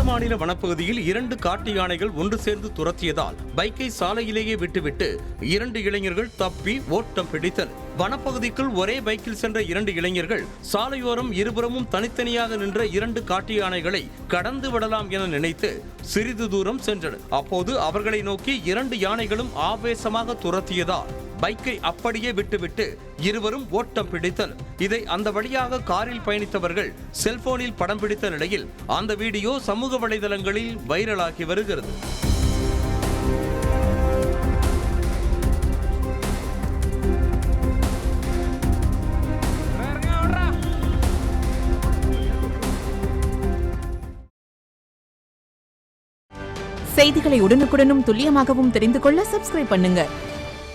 வடமாநில வனப்பகுதியில் 2 காட்டு யானைகள் ஒன்று சேர்ந்து துரத்தியதால் பைக்கை சாலையிலேயே விட்டுவிட்டு 2 இளைஞர்கள் தப்பி ஓட்டம் பிடித்தனர். வனப்பகுதிக்குள் ஒரே பைக்கில் சென்ற 2 இளைஞர்கள் சாலையோரம் இருபுறமும் தனித்தனியாக நின்ற 2 காட்டு யானைகளை கடந்து விடலாம் என நினைத்து சிறிது தூரம் சென்றனர். அப்போது அவர்களை நோக்கி 2 யானைகளும் ஆவேசமாக துரத்தியதால் பைக்கை அப்படியே விட்டுவிட்டு இருவரும் ஓட்டம் பிடித்தனர். இதை அந்த வழியாக காரில் பயணித்தவர்கள் செல்போனில் படம் பிடித்த நிலையில் அந்த வீடியோ சமூக வலைதளங்களில் வைரலாகி வருகிறது. செய்திகளை உடனுக்குடனும் துல்லியமாகவும் தெரிந்து கொள்ள சப்ஸ்கிரைப் பண்ணுங்க.